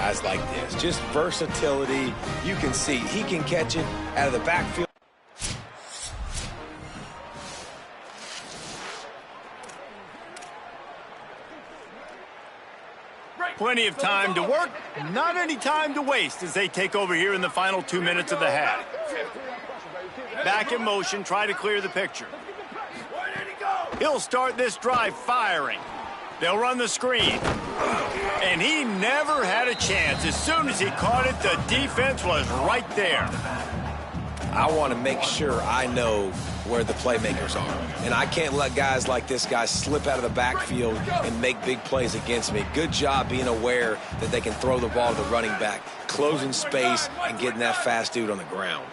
guys like this. Just versatility. You can see he can catch it out of the backfield. Plenty of time to work, not any time to waste as they take over here in the final 2 minutes of the half. Back in motion, try to clear the picture. He'll start this drive firing. They'll run the screen. And he never had a chance. As soon as he caught it, the defense was right there. I want to make sure I know where the playmakers are. And I can't let guys like this guy slip out of the backfield and make big plays against me. Good job being aware that they can throw the ball to the running back, closing space, and getting that fast dude on the ground.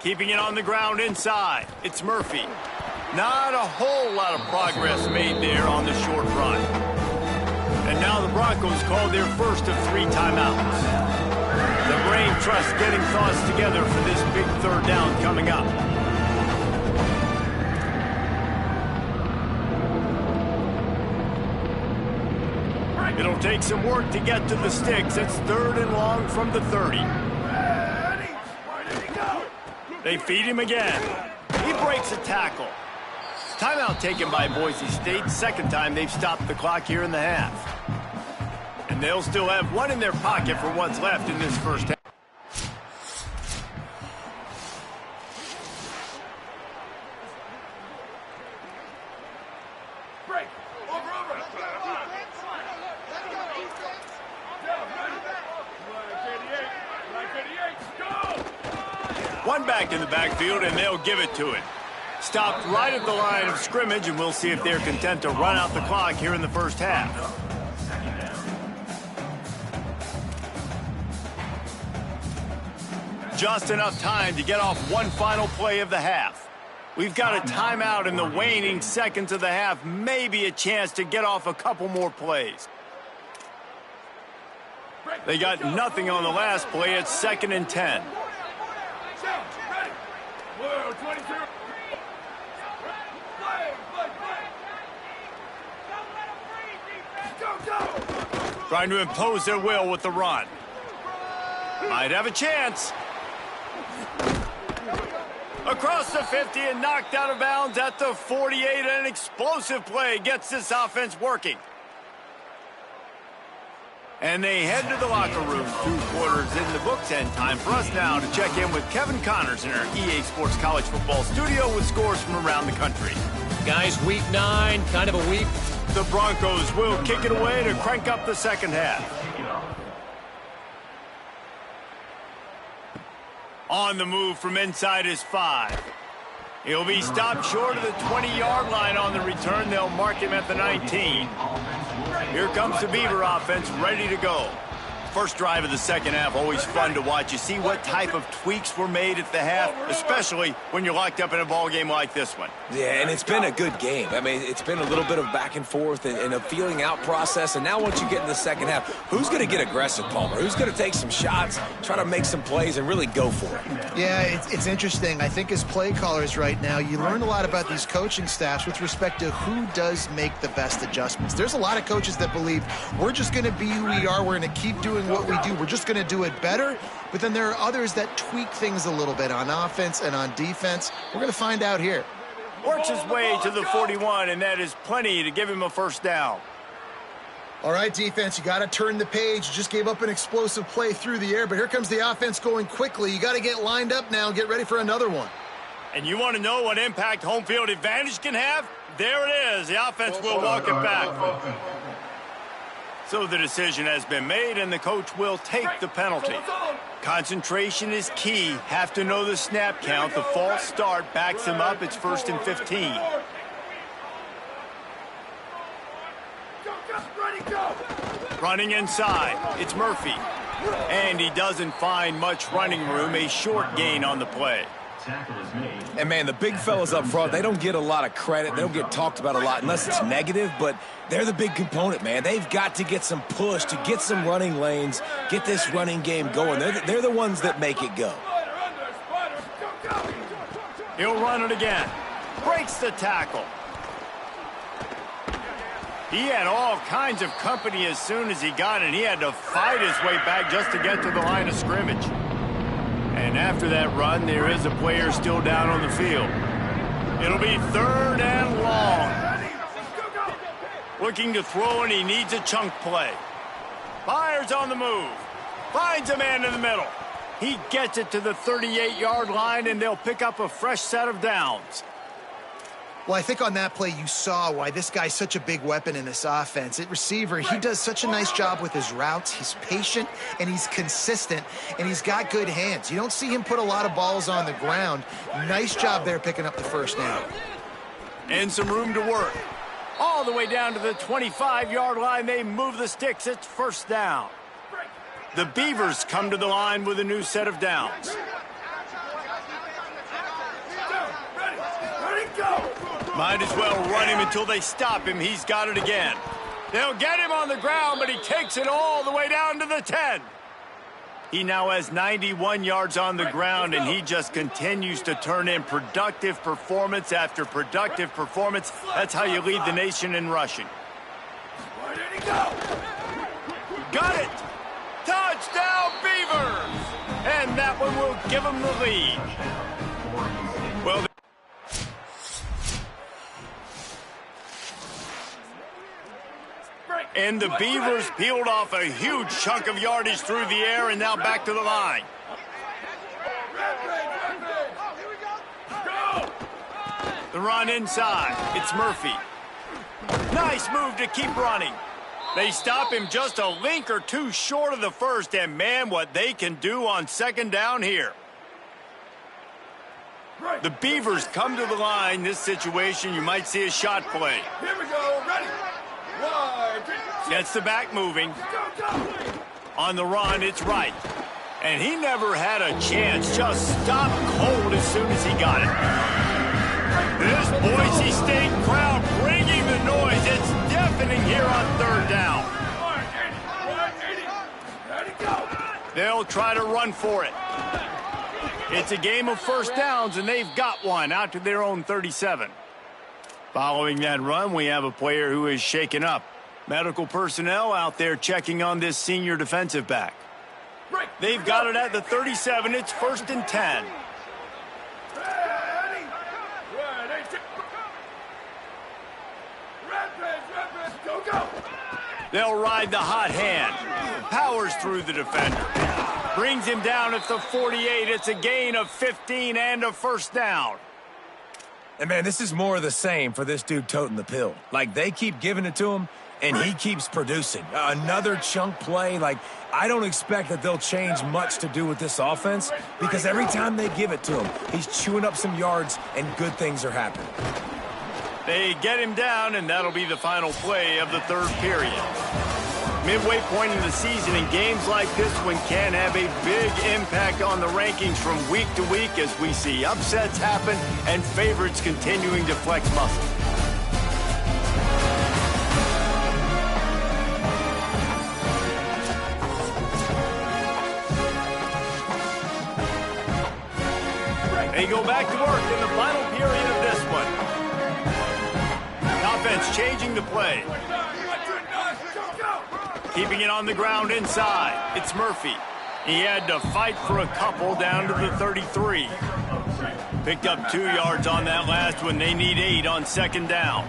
Keeping it on the ground inside. It's Murphy. Not a whole lot of progress made there on the short run. And now the Broncos call their first of 3 timeouts. The brain trust getting thoughts together for this big third down coming up. It'll take some work to get to the sticks. It's 3rd and long from the 30. They feed him again. He breaks a tackle. Timeout taken by Boise State. 2nd time they've stopped the clock here in the half. And they'll still have one in their pocket for what's left in this first half. One back in the backfield, and they'll give it to it. Stopped right at the line of scrimmage, and we'll see if they're content to run out the clock here in the first half. Just enough time to get off one final play of the half. We've got a timeout in the waning seconds of the half, maybe a chance to get off a couple more plays. They got nothing on the last play. It's 2nd and 10. Trying to impose their will with the run. Might have a chance. Across the 50 and knocked out of bounds at the 48. An explosive play gets this offense working. And they head to the locker room. 2 quarters in the books, and time for us now to check in with Kevin Connors in our EA Sports College Football studio with scores from around the country. Guys, week 9, kind of a week. The Broncos will kick it away to crank up the second half. On the move from inside his 5. He'll be stopped short of the 20-yard line on the return. They'll mark him at the 19. Here comes the Beaver offense ready to go. First drive of the second half, always fun to watch. You see what type of tweaks were made at the half, especially when you're locked up in a ball game like this one. Yeah, and it's been a good game. I mean, it's been a little bit of back and forth and a feeling out process. And now once you get in the second half, who's going to get aggressive, Palmer? Who's going to take some shots, try to make some plays, and really go for it? Yeah, it's interesting. I think as play callers right now, you learn a lot about these coaching staffs with respect to who does make the best adjustments. There's a lot of coaches that believe we're just going to be who we are. We're going to keep doing what we do. We're just going to do it better. But then there are others that tweak things a little bit on offense and on defense. We're going to find out here. Works his way to the 41, and that is plenty to give him a first down. All right, defense, you got to turn the page. You just gave up an explosive play through the air, but here comes the offense going quickly. You got to get lined up now and get ready for another one. And you want to know what impact home field advantage can have? There it is. The offense will walk it back. So the decision has been made, and the coach will take the penalty. Concentration is key. Have to know the snap count. The false start backs him up. It's 1st and 15. Running inside. It's Murphy. And he doesn't find much running room. A short gain on the play. And, man, the big fellas up front, they don't get a lot of credit. They don't get talked about a lot unless it's negative, but they're the big component, man. They've got to get some push, to get some running lanes, get this running game going. They're the ones that make it go. He'll run it again. Breaks the tackle. He had all kinds of company as soon as he got it. He had to fight his way back just to get to the line of scrimmage. And after that run, there is a player still down on the field. It'll be 3rd and long. Looking to throw, and he needs a chunk play. Fires on the move. Finds a man in the middle. He gets it to the 38-yard line, and they'll pick up a fresh set of downs. Well, I think on that play you saw why this guy's such a big weapon in this offense. At receiver, he does such a nice job with his routes. He's patient, and he's consistent, and he's got good hands. You don't see him put a lot of balls on the ground. Nice job there picking up the first down. And some room to work. All the way down to the 25-yard line, they move the sticks. It's 1st down. The Beavers come to the line with a new set of downs. Might as well run him until they stop him. He's got it again. They'll get him on the ground, but he takes it all the way down to the 10. He now has 91 yards on the ground, and he just continues to turn in productive performance after productive performance. That's how you lead the nation in rushing. Where did he go? Got it! Touchdown, Beavers! And that one will give them the lead. Well, and the Beavers peeled off a huge chunk of yardage through the air, and now back to the line. The run inside. It's Murphy. Nice move to keep running. They stop him just a link or two short of the first, and man, what they can do on 2nd down here. The Beavers come to the line. This situation, you might see a shot play. Here we go, ready. Gets the back moving. On the run, it's Wright. And he never had a chance. Just stopped cold as soon as he got it. This Boise State crowd bringing the noise. It's deafening here on 3rd down. They'll try to run for it. It's a game of 1st downs, and they've got one out to their own 37. Following that run, we have a player who is shaken up. Medical personnel out there checking on this senior defensive back. They've got it at the 37. It's 1st and 10. They'll ride the hot hand. Powers through the defender. Brings him down at the 48. It's a gain of 15 and a 1st down. And, man, this is more of the same for this dude toting the pill. Like, they keep giving it to him, and he keeps producing. Another chunk play. Like, I don't expect that they'll change much to do with this offense because every time they give it to him, he's chewing up some yards, and good things are happening. They get him down, and that'll be the final play of the 3rd period. Midway point in the season, and games like this one can have a big impact on the rankings from week to week as we see upsets happen and favorites continuing to flex muscle. They go back to work in the final period of this one. The offense changing the play. Keeping it on the ground inside. It's Murphy. He had to fight for a couple down to the 33. Picked up 2 yards on that last one. They need 8 on 2nd down.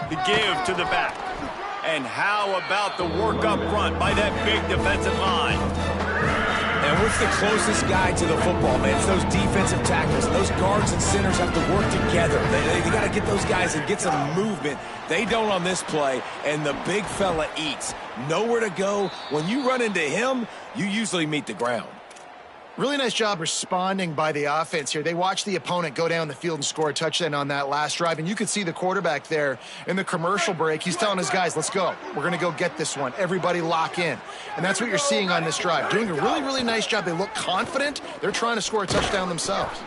The give to the back. And how about the work up front by that big defensive line? And what's the closest guy to the football, man? It's those defensive tackles. Those guards and centers have to work together. They got to get those guys and get some movement. They don't on this play, and the big fella eats. Nowhere to go. When you run into him, you usually meet the ground. Really nice job responding by the offense here. They watched the opponent go down the field and score a touchdown on that last drive, and you could see the quarterback there in the commercial break. He's telling his guys, let's go. We're going to go get this one. Everybody lock in. And that's what you're seeing on this drive. Doing a really, really nice job. They look confident. They're trying to score a touchdown themselves.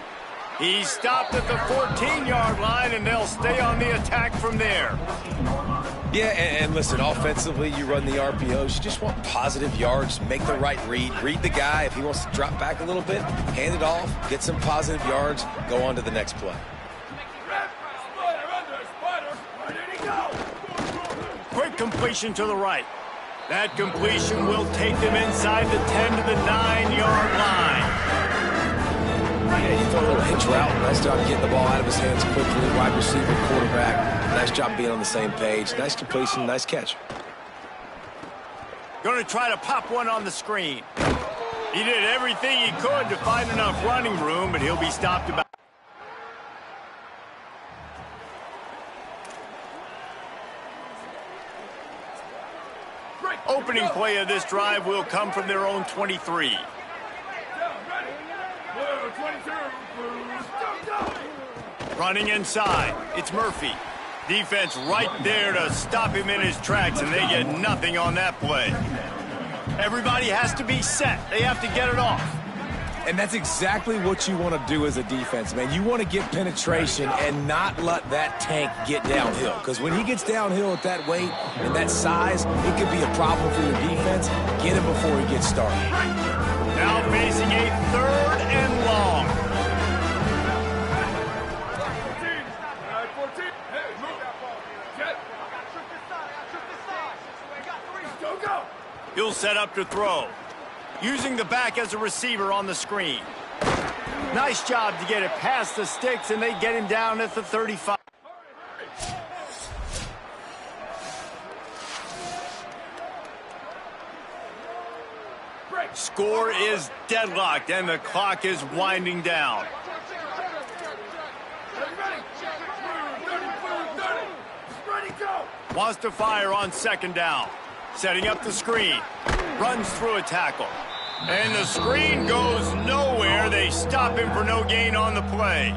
He stopped at the 14-yard line, and they'll stay on the attack from there. Yeah, and listen, offensively, you run the RPOs. You just want positive yards, make the right read the guy. If he wants to drop back a little bit, hand it off, get some positive yards, go on to the next play. completion to the right. That completion will take them inside the 10 to the 9-yard line. Yeah, you throw a little hitch route. Nice job getting the ball out of his hands quickly. Wide receiver, quarterback. Nice job being on the same page. Nice completion, nice catch. Going to try to pop one on the screen. He did everything he could to find enough running room, but he'll be stopped about. Opening play of this drive will come from their own 23. Running inside, it's Murphy. Defense right there to stop him in his tracks, and they get nothing on that play. Everybody has to be set. They have to get it off. And that's exactly what you want to do as a defense, man. You want to get penetration and not let that tank get downhill. Because when he gets downhill at that weight and that size, it could be a problem for your defense. Get him before he gets started. Now facing a 3rd and long. He'll set up to throw. Using the back as a receiver on the screen. Nice job to get it past the sticks, and they get him down at the 35. Score is deadlocked, and the clock is winding down. Wants to fire on 2nd down. Setting up the screen. Runs through a tackle. And the screen goes nowhere. They stop him for no gain on the play.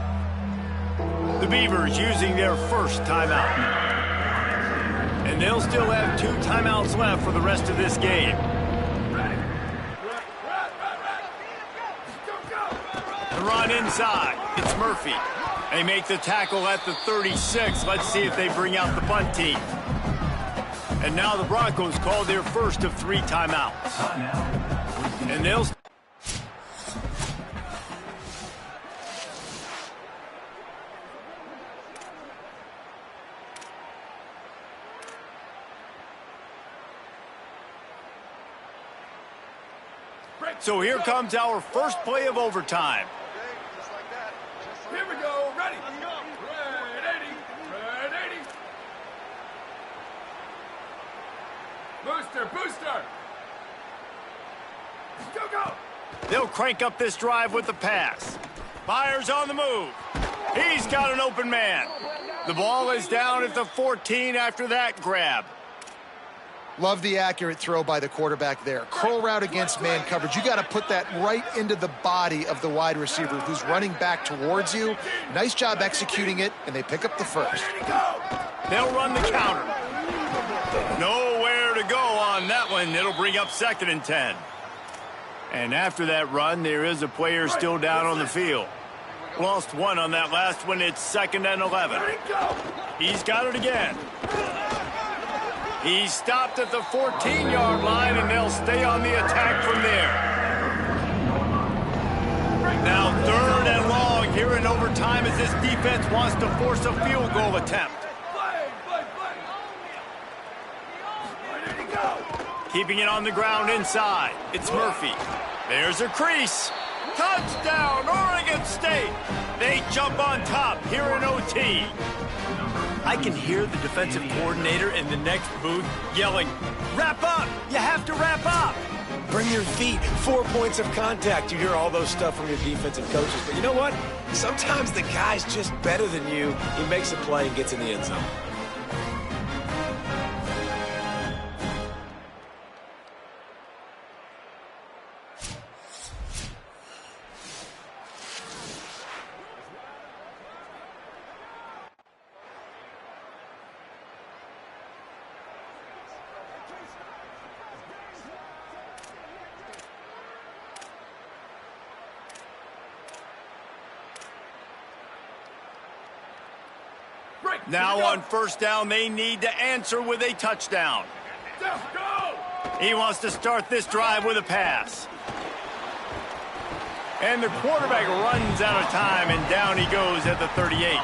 The Beavers using their first timeout. And they'll still have 2 timeouts left for the rest of this game. The run inside. It's Murphy. They make the tackle at the 36. Let's see if they bring out the punt team. And now the Broncos call their first of 3 timeouts. And they'll... So here comes our first play of overtime. Here we go. Ready. Booster. Go. They'll crank up this drive with the pass. Fires on the move. He's got an open man. The ball is down at the 14 after that grab. Love the accurate throw by the quarterback there. Curl route against man coverage. You got to put that right into the body of the wide receiver who's running back towards you. Nice job executing it, and they pick up the first. They'll run the counter. Nowhere to go on that one. It'll bring up 2nd and 10. And after that run, there is a player still down on the field. Lost 1 on that last one. It's 2nd and 11. He's got it again. He stopped at the 14-yard line, and they'll stay on the attack from there. Now 3rd and long here in overtime as this defense wants to force a field goal attempt. Keeping it on the ground inside. It's Murphy. There's a crease. Touchdown, Oregon State. They jump on top here in OT. I can hear the defensive coordinator in the next booth yelling, "Wrap up! You have to wrap up!" Bring your feet, 4 points of contact. You hear all those stuff from your defensive coaches. But you know what? Sometimes the guy's just better than you. He makes a play and gets in the end zone. Now on 1st down, they need to answer with a touchdown. He wants to start this drive with a pass. And the quarterback runs out of time, and down he goes at the 38.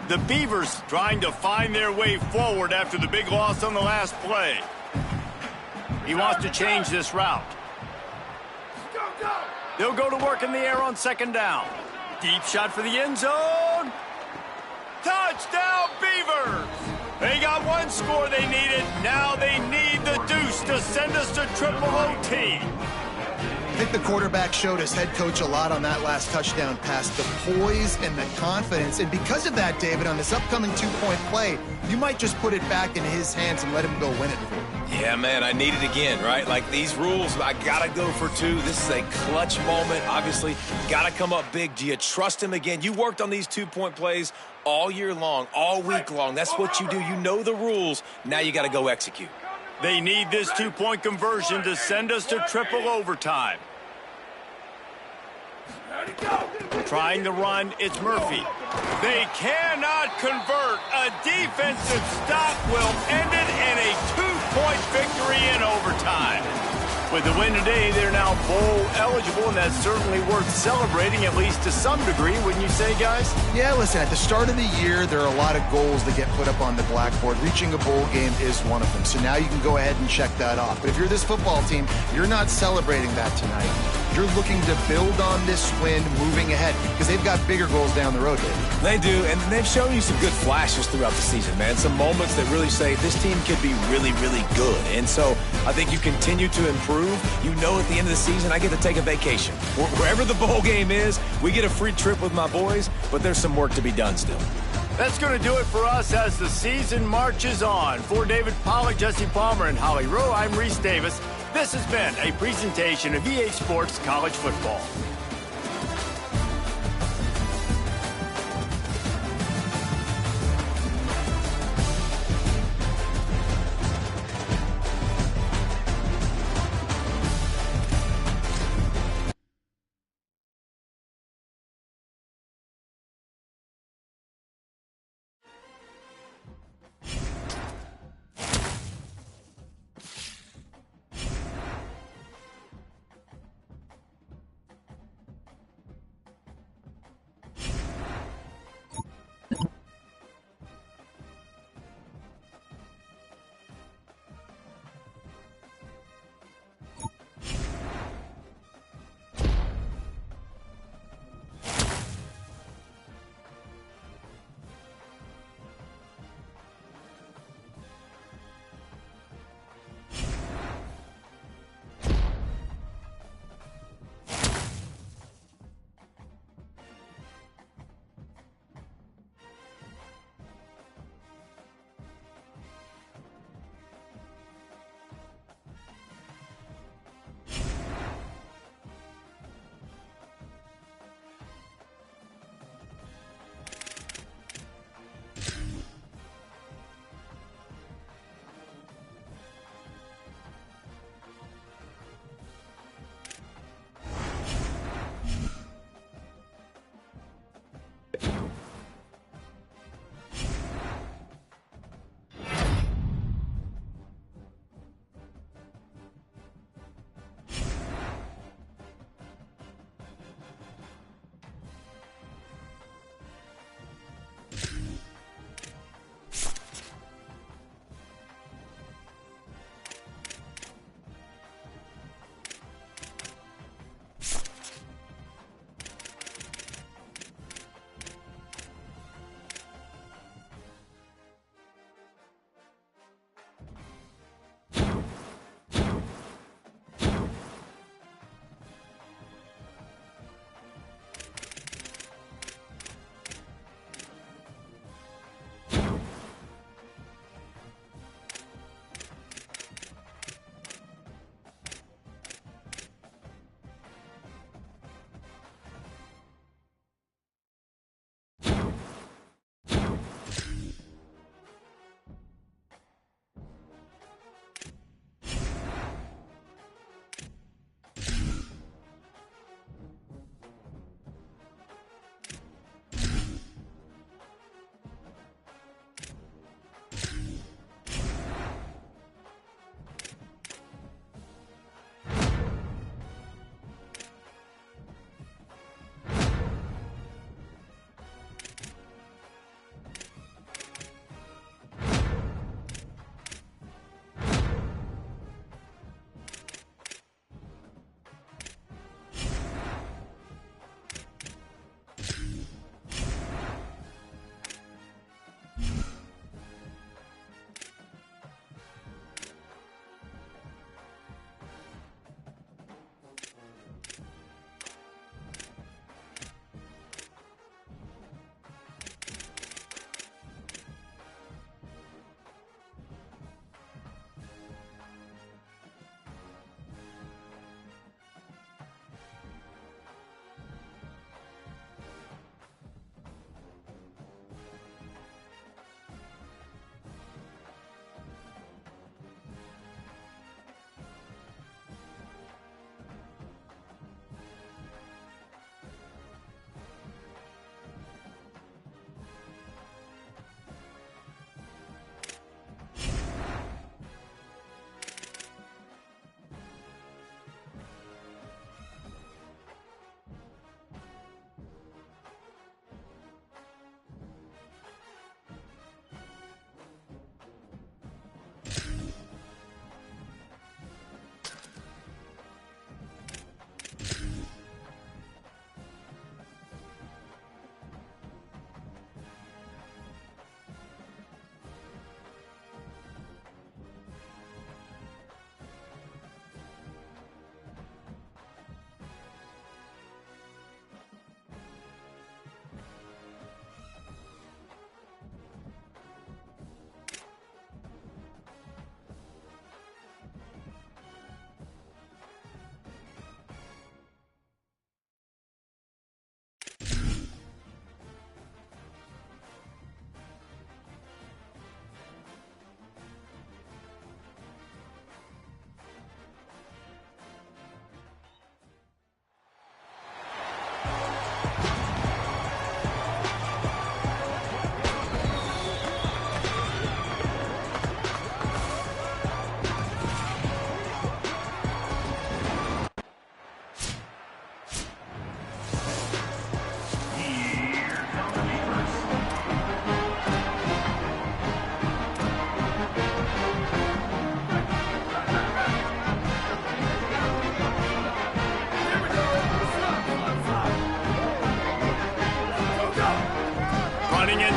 The Beavers trying to find their way forward after the big loss on the last play. He wants to change this route. They'll go to work in the air on second down. Deep shot for the end zone. Touchdown, Beavers! They got one score they needed. Now they need the deuce to send us to triple OT. I think the quarterback showed his head coach a lot on that last touchdown pass, the poise and the confidence. And because of that, David, on this upcoming two-point play, you might just put it back in his hands and let him go win it for you. Yeah, man, I need it again, right? Like these rules, I got to go for two. This is a clutch moment. Obviously, got to come up big. Do you trust him again? You worked on these two-point plays all year long, all week long. That's what you do. You know the rules. Now you got to go execute. They need this two-point conversion to send us to triple overtime. Trying the run, it's Murphy. They cannot convert. A defensive stop will end it in a two-point victory in overtime. With the win today, they're now bowl eligible, and that's certainly worth celebrating, at least to some degree, wouldn't you say, guys? Yeah, listen, at the start of the year, there are a lot of goals that get put up on the blackboard. Reaching a bowl game is one of them. So now you can go ahead and check that off. But if you're this football team, you're not celebrating that tonight. You're looking to build on this win moving ahead because they've got bigger goals down the road, David. They do, and they've shown you some good flashes throughout the season, man. Some moments that really say this team could be really, really good. And so I think you continue to improve. You know at the end of the season, I get to take a vacation. Wherever the bowl game is, we get a free trip with my boys, but there's some work to be done still. That's going to do it for us as the season marches on. For David Pollack, Jesse Palmer, and Holly Rowe, I'm Reese Davis. This has been a presentation of EA Sports College Football.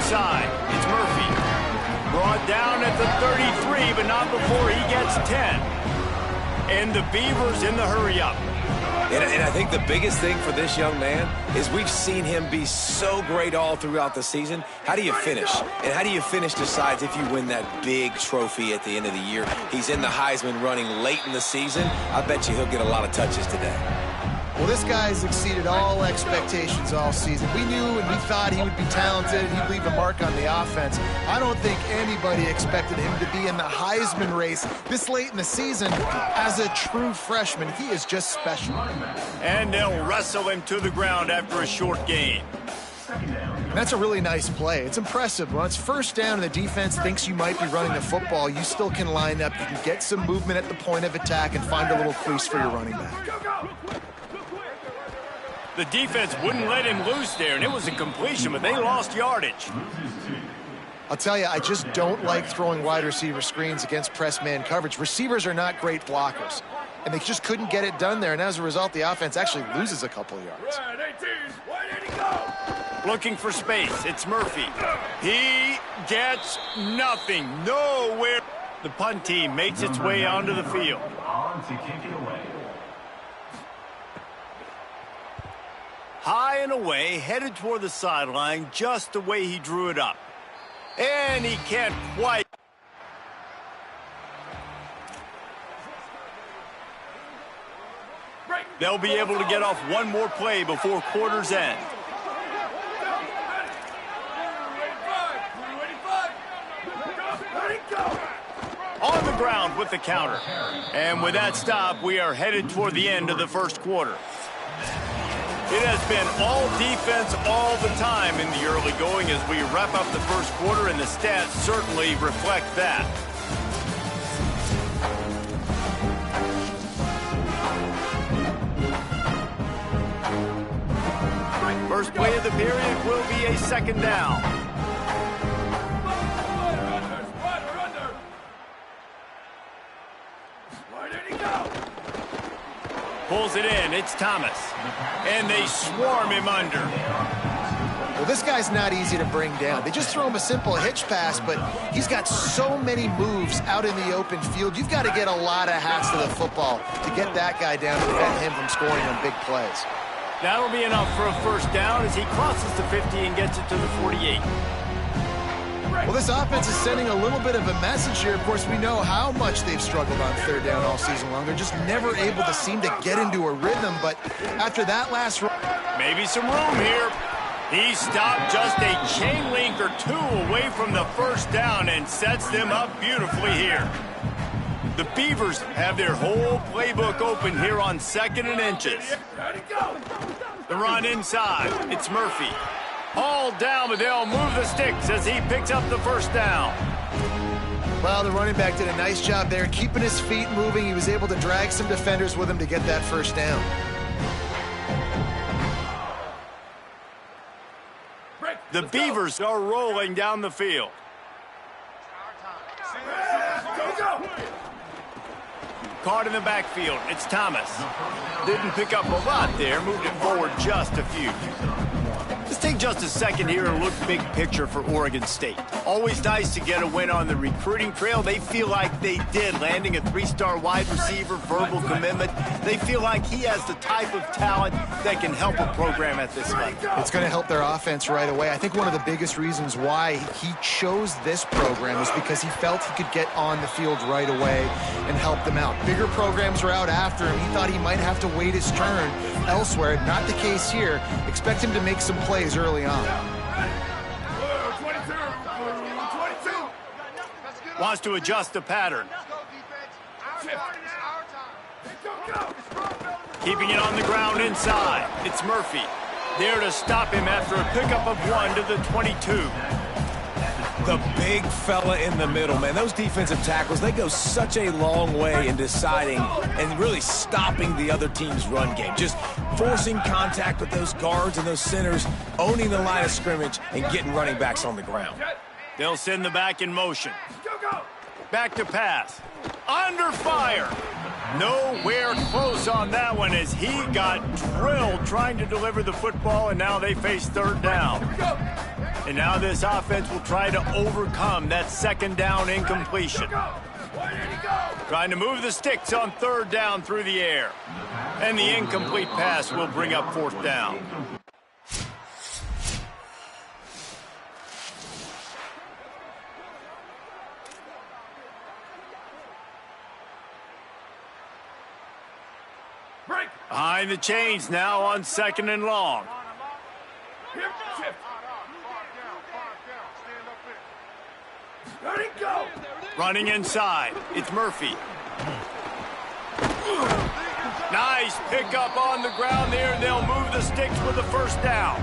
side. It's Murphy. Brought down at the 33, but not before he gets 10. And the Beavers in the hurry-up. And I think the biggest thing for this young man is we've seen him be so great all throughout the season. How do you finish? And how do you finish decides if you win that big trophy at the end of the year. He's in the Heisman running late in the season. I bet you he'll get a lot of touches today. Well, this guy's exceeded all expectations all season. We knew and we thought he would be talented. He'd leave a mark on the offense. I don't think anybody expected him to be in the Heisman race this late in the season as a true freshman. He is just special. And they'll wrestle him to the ground after a short gain. That's a really nice play. It's impressive. When it's first down and the defense thinks you might be running the football, you still can line up. You can get some movement at the point of attack and find a little crease for your running back. The defense wouldn't let him loose there, and it was a completion, but they lost yardage. I'll tell you, I just don't like throwing wide receiver screens against press man coverage. Receivers are not great blockers, and they just couldn't get it done there, and as a result, the offense actually loses a couple of yards. Looking for space. It's Murphy. He gets nothing. Nowhere. The punt team makes its way onto the field. High and away, headed toward the sideline, just the way he drew it up. And he can't quite. They'll be able to get off one more play before quarter's end. On the ground with the counter. And with that stop, we are headed toward the end of the first quarter. It has been all defense all the time in the early going as we wrap up the first quarter, and the stats certainly reflect that. First play of the period will be a second down. Pulls it in. It's Thomas. And they swarm him under. Well, this guy's not easy to bring down. They just throw him a simple hitch pass, but he's got so many moves out in the open field. You've got to get a lot of hats to the football to get that guy down and prevent him from scoring on big plays. That'll be enough for a first down as he crosses the 50 and gets it to the 48. Well, this offense is sending a little bit of a message here. Of course, we know how much they've struggled on third down all season long. They're just never able to seem to get into a rhythm, but after that last run... Maybe some room here. He stopped just a chain link or two away from the first down and sets them up beautifully here. The Beavers have their whole playbook open here on 2nd and inches. The run inside. It's Murphy. Hauled down, but they'll move the sticks as he picks up the first down. Well, the running back did a nice job there, keeping his feet moving. He was able to drag some defenders with him to get that first down. The Beavers are rolling down the field. Caught in the backfield. It's Thomas. Didn't pick up a lot there. Moved it forward just a few. Let's take just a second here and look big picture for Oregon State. Always nice to get a win on the recruiting trail. They feel like they did, landing a 3-star wide receiver, verbal commitment. They feel like he has the type of talent that can help a program at this level. It's going to help their offense right away. I think one of the biggest reasons why he chose this program is because he felt he could get on the field right away and help them out. Bigger programs were out after him. He thought he might have to wait his turn elsewhere. Not the case here. Expect him to make some plays early on. Wants to adjust the pattern. Keeping it on the ground inside. It's Murphy. There to stop him after a pickup of 1 to the 22. The big fella in the middle, man. Those defensive tackles, they go such a long way in deciding and really stopping the other team's run game. Just forcing contact with those guards and those centers, owning the line of scrimmage, and getting running backs on the ground. They'll send the back in motion. Back to pass. Under fire. Nowhere close on that one as he got drilled trying to deliver the football, and now they face third down. And now this offense will try to overcome that second down incompletion. Trying to move the sticks on third down through the air. And the incomplete pass will bring up fourth down. Behind the chains now on second and long. Running inside, it's Murphy. Nice pickup on the ground there, and they'll move the sticks with the first down.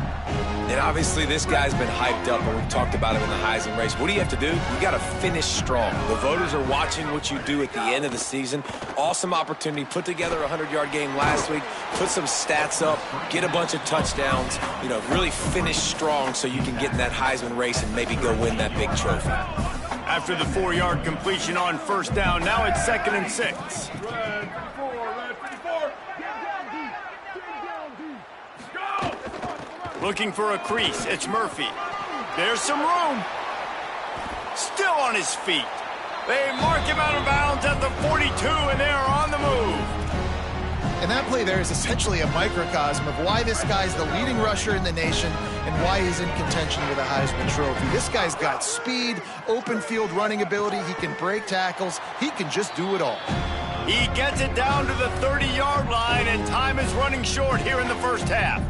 And obviously this guy's been hyped up, and we've talked about him in the Heisman race. What do you have to do? You got to finish strong. The voters are watching what you do at the end of the season. Awesome opportunity. Put together a 100-yard game last week. Put some stats up. Get a bunch of touchdowns. You know, really finish strong so you can get in that Heisman race and maybe go win that big trophy. After the 4-yard completion on first down, now it's 2nd and 6. Looking for a crease, it's Murphy. There's some room. Still on his feet. They mark him out of bounds at the 42, and they are on the move. And that play there is essentially a microcosm of why this guy's the leading rusher in the nation and why he's in contention with a Heisman Trophy. This guy's got speed, open field running ability. He can break tackles. He can just do it all. He gets it down to the 30-yard line, and time is running short here in the first half.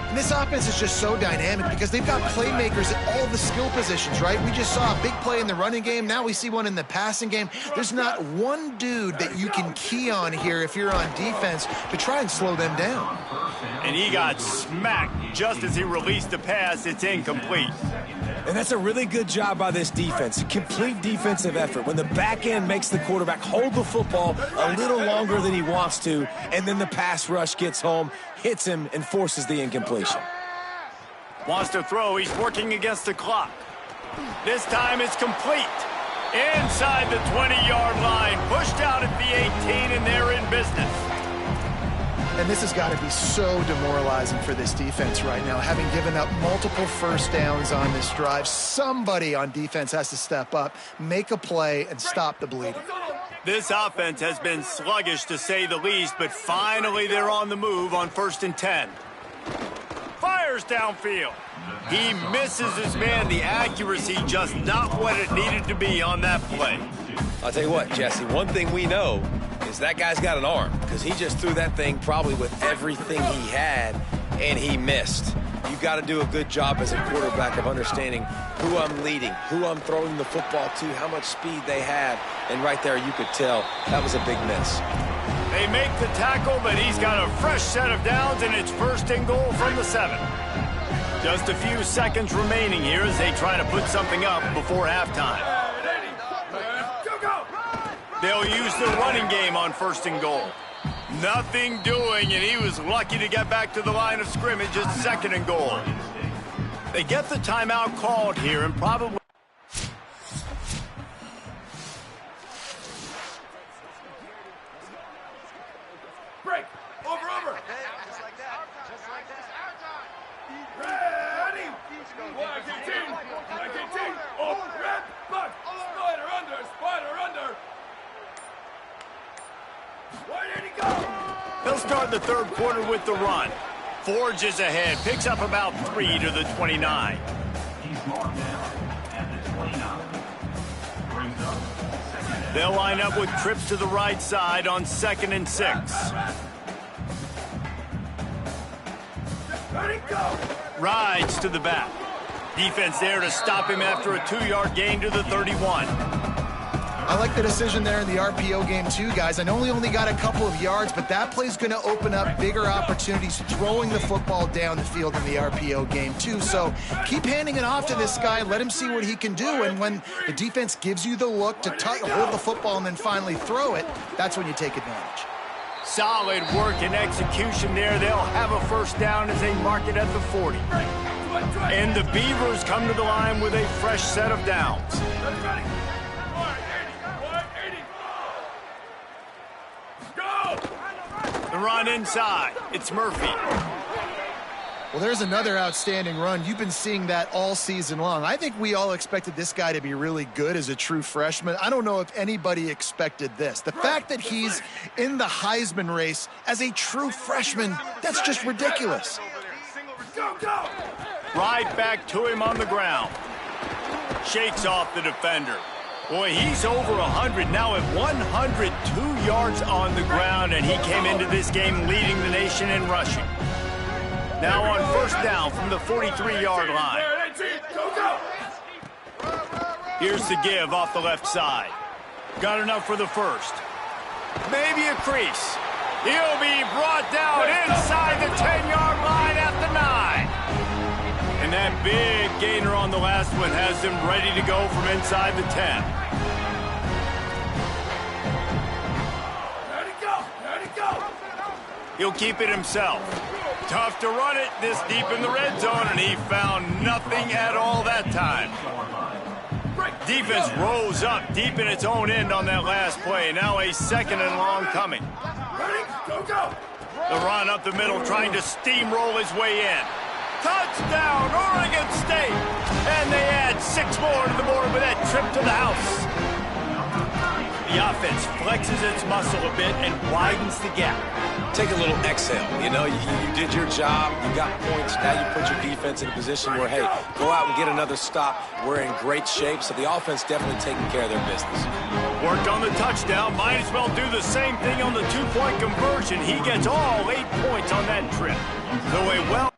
And this offense is just so dynamic because they've got playmakers at all the skill positions, right? We just saw a big play in the running game. Now we see one in the passing game. There's not one dude that you can key on here if you're on defense to try and slow them down. And he got smacked just as he released the pass. It's incomplete. And that's a really good job by this defense. Complete defensive effort. When the back end makes the quarterback hold the football a little longer than he wants to, and then the pass rush gets home, hits him, and forces the incompletion. Wants to throw. He's working against the clock. This time it's complete. Inside the 20-yard line. Pushed out at the 18, and they're in business. And this has got to be so demoralizing for this defense right now. Having given up multiple first downs on this drive, somebody on defense has to step up, make a play, and stop the bleeding. This offense has been sluggish to say the least, but finally they're on the move on 1st and 10. Fires downfield. He misses his man. The accuracy just not what it needed to be on that play. I'll tell you what, Jesse, one thing we know is that guy's got an arm because he just threw that thing probably with everything he had, and he missed. You've got to do a good job as a quarterback of understanding who I'm leading, who I'm throwing the football to, how much speed they have, and right there you could tell that was a big miss. They make the tackle, but he's got a fresh set of downs, and it's 1st and goal from the 7. Just a few seconds remaining here as they try to put something up before halftime. They'll use the running game on 1st and goal. Nothing doing, and he was lucky to get back to the line of scrimmage at 2nd and goal. They get the timeout called here and probably... Break. Over. Just like that. Ready. Black 18. Oh, red. Buck. Spider under. Where did he go? They'll start the 3rd quarter with the run. Forges ahead, picks up about 3 to the 29. They'll line up with trips to the right side on 2nd and 6. Ready, go. Rides to the back. Defense there to stop him after a 2-yard gain to the 31. I like the decision there in the RPO game too, guys. I know he only got a couple of yards, but that play's going to open up bigger opportunities throwing the football down the field in the RPO game too. So keep handing it off to this guy. Let him see what he can do. And when the defense gives you the look to hold the football and then finally throw it, that's when you take advantage. Solid work and execution there. They'll have a 1st down as they mark it at the 40. And the Beavers come to the line with a fresh set of downs. Go! The run inside. It's Murphy. Well, there's another outstanding run. You've been seeing that all season long. I think we all expected this guy to be really good as a true freshman. I don't know if anybody expected this. The fact that he's in the Heisman race as a true freshman, that's just ridiculous. Go, go! Right back to him on the ground. Shakes off the defender. Boy, he's over 100 now at 102 yards on the ground, and he came into this game leading the nation in rushing. Now on first down from the 43-yard line. Go, go! Here's the give off the left side. Got enough for the first. Maybe a crease. He'll be brought down inside the 10-yard line at the 9. And that big gainer on the last one has him ready to go from inside the 10. Let it go! Let it go! He'll keep it himself. Tough to run it this deep in the red zone, and he found nothing at all that time. Defense rose up deep in its own end on that last play. Now a second and long coming. Ready? Go, go! The run up the middle, trying to steamroll his way in. Touchdown, Oregon State! And they add 6 more to the board with that trip to the house. The offense flexes its muscle a bit and widens the gap. Take a little exhale. You know, you did your job. You got points. Now you put your defense in a position where, hey, go out and get another stop. We're in great shape, so the offense definitely taking care of their business. Worked on the touchdown. Might as well do the same thing on the 2-point conversion. He gets all 8 points on that trip. So a well...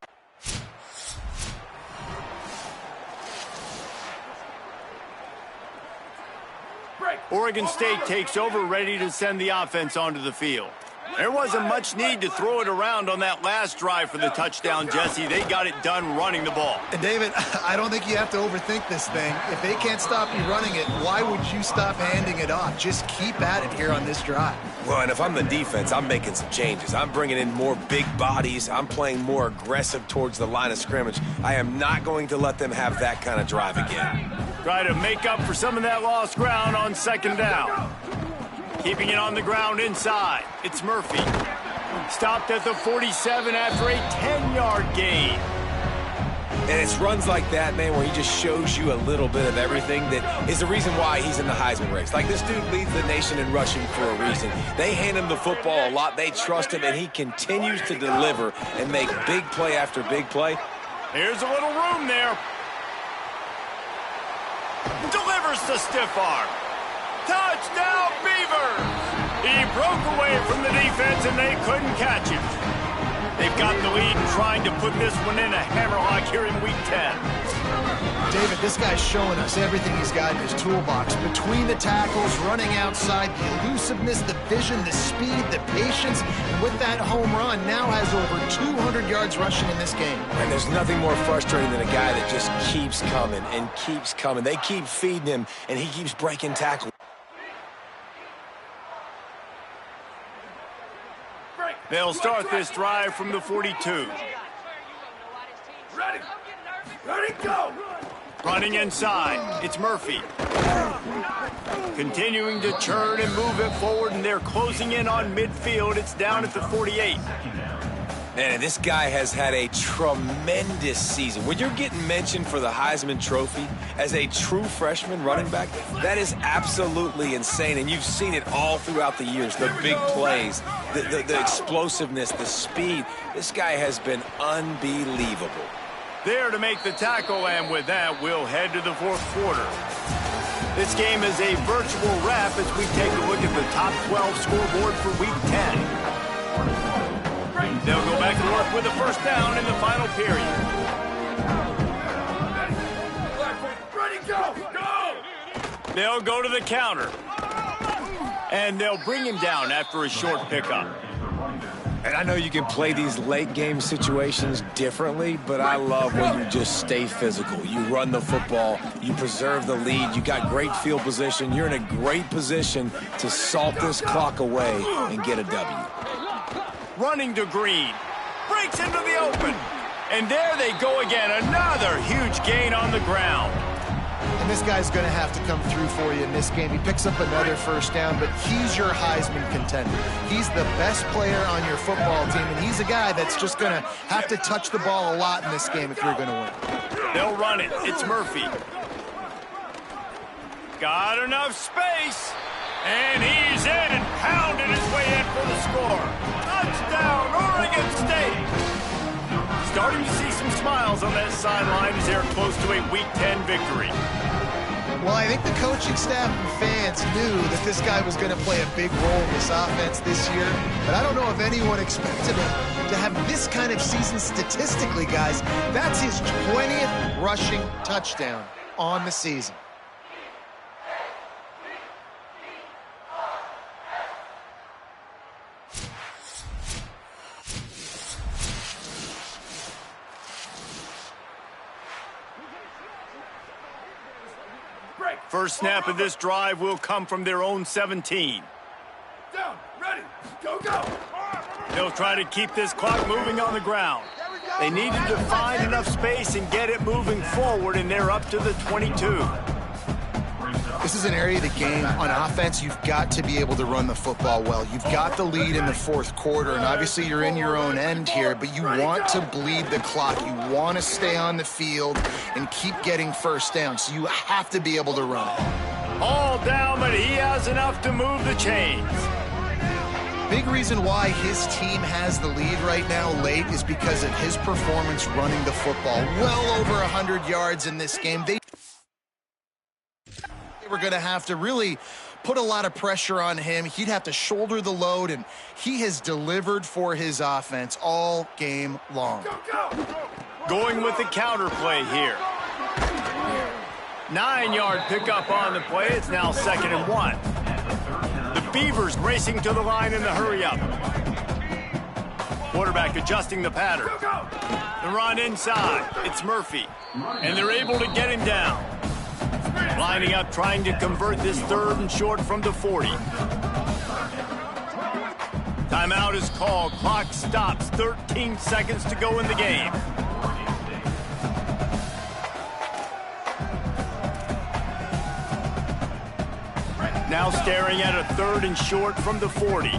Oregon State takes over, ready to send the offense onto the field. There wasn't much need to throw it around on that last drive for the touchdown, Jesse. They got it done running the ball. And David, I don't think you have to overthink this thing. If they can't stop you running it, why would you stop handing it off? Just keep at it here on this drive. Well, and if I'm the defense, I'm making some changes. I'm bringing in more big bodies. I'm playing more aggressive towards the line of scrimmage. I am not going to let them have that kind of drive again. Try to make up for some of that lost ground on second down. Keeping it on the ground inside. It's Murphy. Stopped at the 47 after a 10-yard gain. And it's runs like that, man, where he just shows you a little bit of everything that is the reason why he's in the Heisman race. Like, this dude leads the nation in rushing for a reason. They hand him the football a lot. They trust him, and he continues to deliver and make big play after big play. Here's a little room there. Delivers the stiff arm. Touchdown, Beavers! He broke away from the defense, and they couldn't catch him. They've got the lead and trying to put this one in a hammerlock here in Week 10. David, this guy's showing us everything he's got in his toolbox. Between the tackles, running outside, the elusiveness, the vision, the speed, the patience, and with that home run, now has over 200 yards rushing in this game. And there's nothing more frustrating than a guy that just keeps coming and keeps coming. They keep feeding him, and he keeps breaking tackles. They'll start this drive from the 42. Ready! Ready, go! Running inside, it's Murphy. Continuing to churn and move it forward, and they're closing in on midfield. It's down at the 48. Man, this guy has had a tremendous season. When you're getting mentioned for the Heisman Trophy as a true freshman running back, that is absolutely insane. And you've seen it all throughout the years, the big plays, the explosiveness, the speed. This guy has been unbelievable. There to make the tackle, and with that, we'll head to the fourth quarter. This game is a virtual wrap as we take a look at the top 12 scoreboard for Week 10. They'll go back to work with a first down in the final period. Ready, go! Go! They'll go to the counter. And they'll bring him down after a short pickup. And I know you can play these late game situations differently, but I love when you just stay physical. You run the football, you preserve the lead, you got great field position, you're in a great position to salt this clock away and get a W. Running to Green. Breaks into the open. And there they go again. Another huge gain on the ground. And this guy's going to have to come through for you in this game. He picks up another first down, but he's your Heisman contender. He's the best player on your football team, and he's a guy that's just going to have to touch the ball a lot in this game if you're going to win. They'll run it. It's Murphy. Got enough space. And he's in, pounding his way in for the score. Touchdown, Oregon State. Starting to see some smiles on that sideline as they're close to a Week 10 victory. Well, I think the coaching staff and fans knew that this guy was going to play a big role in this offense this year, but I don't know if anyone expected him to have this kind of season statistically, guys. That's his 20th rushing touchdown on the season. First snap of this drive will come from their own 17. Down, ready, go, go. They'll try to keep this clock moving on the ground. They needed to find enough space and get it moving forward, and they're up to the 22. This is an area of the game on offense. You've got to be able to run the football well. You've got the lead in the fourth quarter, and obviously you're in your own end here, but you want to bleed the clock. You want to stay on the field and keep getting first down, so you have to be able to run it. All down, but he has enough to move the chains. Big reason why his team has the lead right now late is because of his performance running the football. Well over 100 yards in this game. They were going to have to really put a lot of pressure on him. He'd have to shoulder the load, and he has delivered for his offense all game long. Go, go. Going with the counter play here. 9-yard pickup on the play. It's now 2nd and 1. The Beavers racing to the line in the hurry-up. Quarterback adjusting the pattern. Go, go. The run inside. It's Murphy. And they're able to get him down. Lining up, trying to convert this 3rd and short from the 40. Timeout is called. Clock stops. 13 seconds to go in the game. Now staring at a 3rd and short from the 40.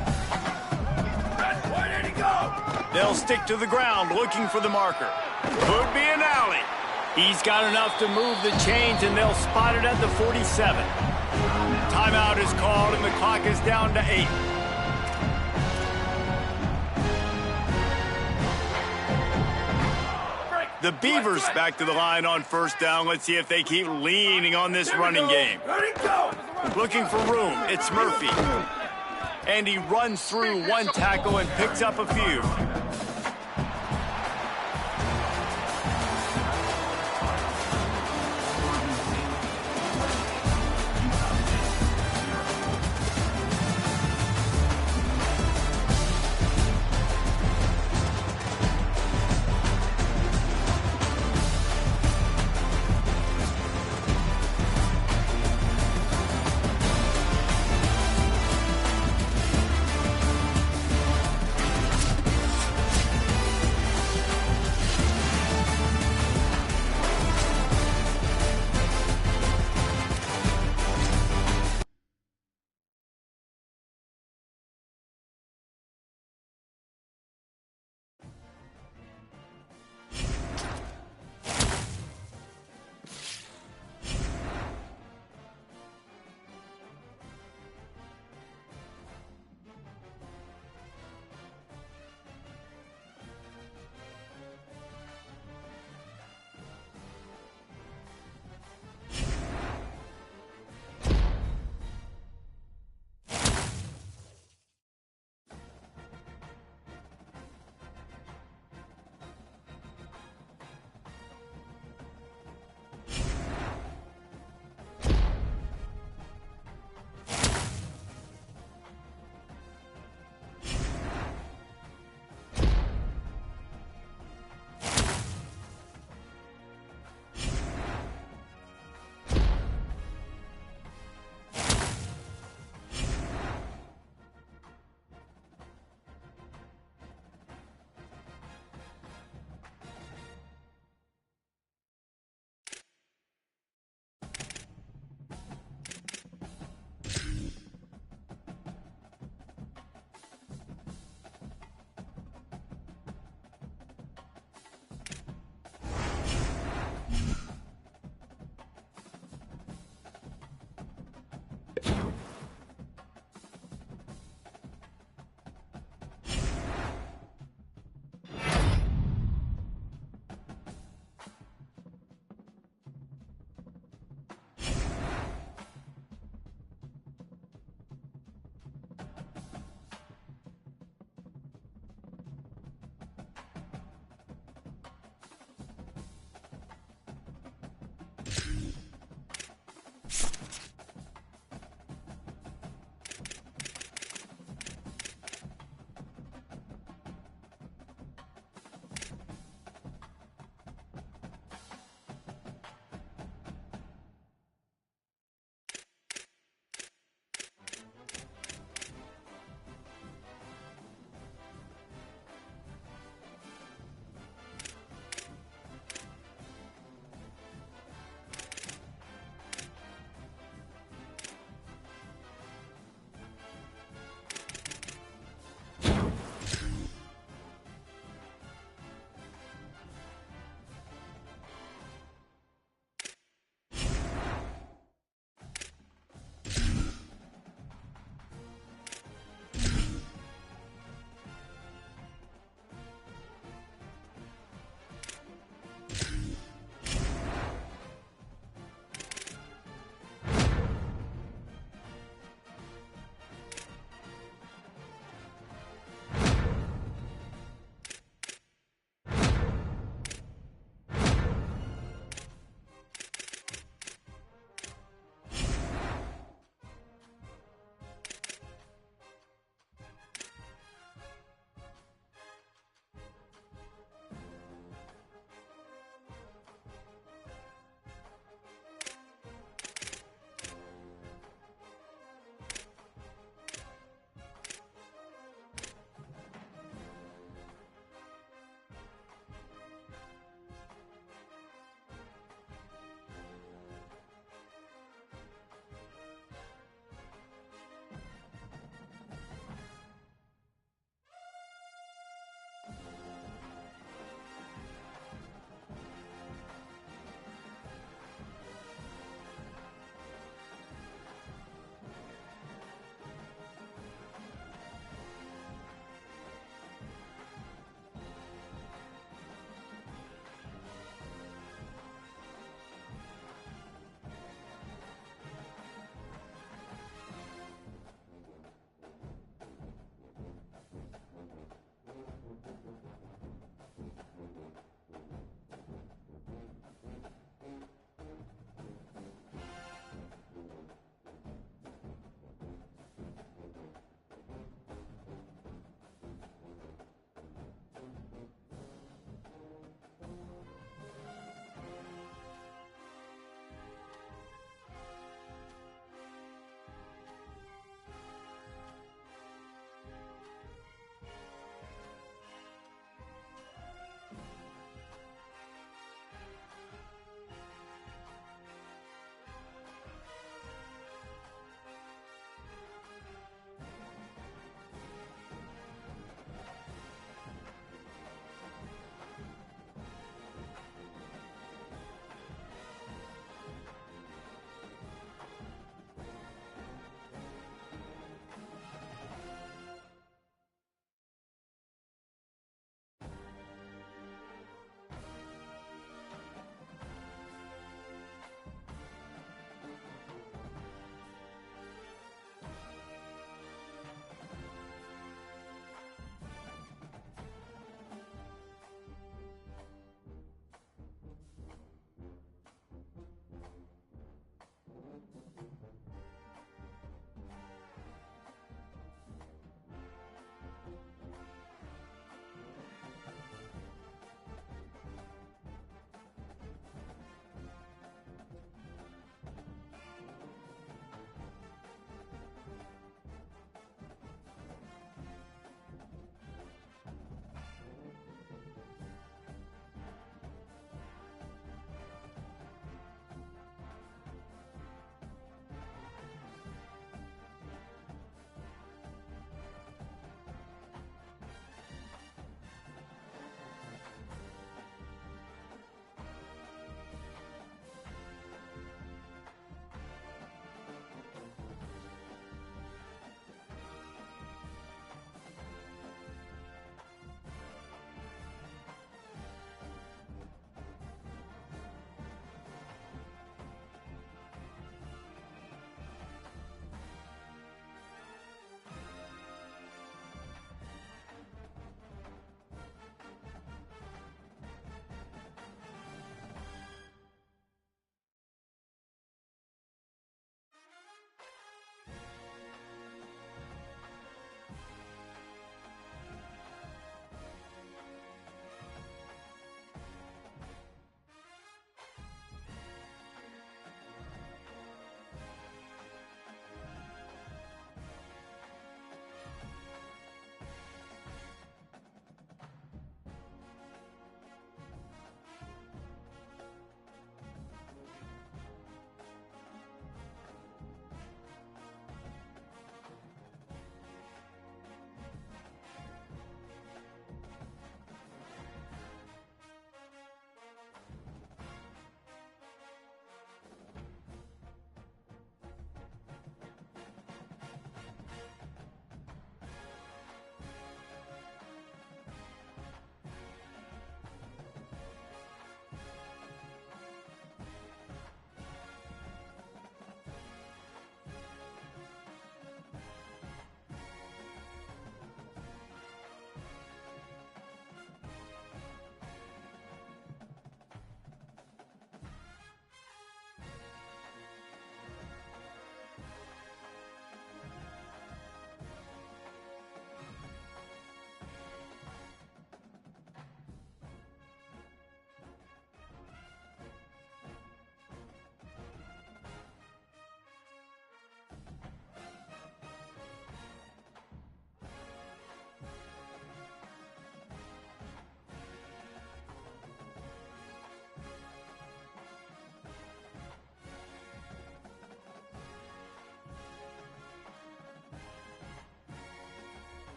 Where did he go? They'll stick to the ground looking for the marker. Could be an alley. He's got enough to move the chains, and they'll spot it at the 47. Timeout is called, and the clock is down to 8. The Beavers back to the line on first down. Let's see if they keep leaning on this running game. Ready, go. Looking for room. It's Murphy. And he runs through one tackle and picks up a few.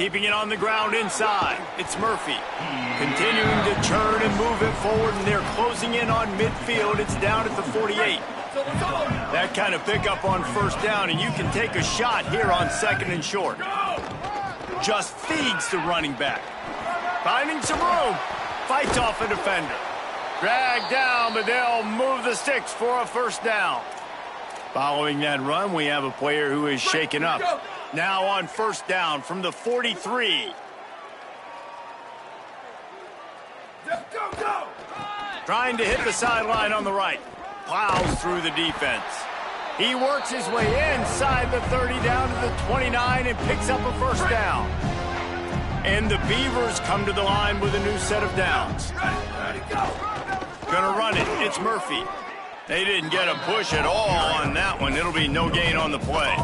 Keeping it on the ground inside. It's Murphy. Continuing to turn and move it forward, and they're closing in on midfield. It's down at the 48. That kind of pickup on first down, and you can take a shot here on 2nd and short. Just feeds the running back. Finding some room. Fights off a defender. Dragged down, but they'll move the sticks for a first down. Following that run, we have a player who is shaken up. Now on first down from the 43. Go! Trying to hit the sideline on the right. Plows through the defense. He works his way inside the 30 down to the 29 and picks up a first down. And the Beavers come to the line with a new set of downs. Ready, go! Gonna run it. It's Murphy. They didn't get a push at all on that one. It'll be no gain on the play.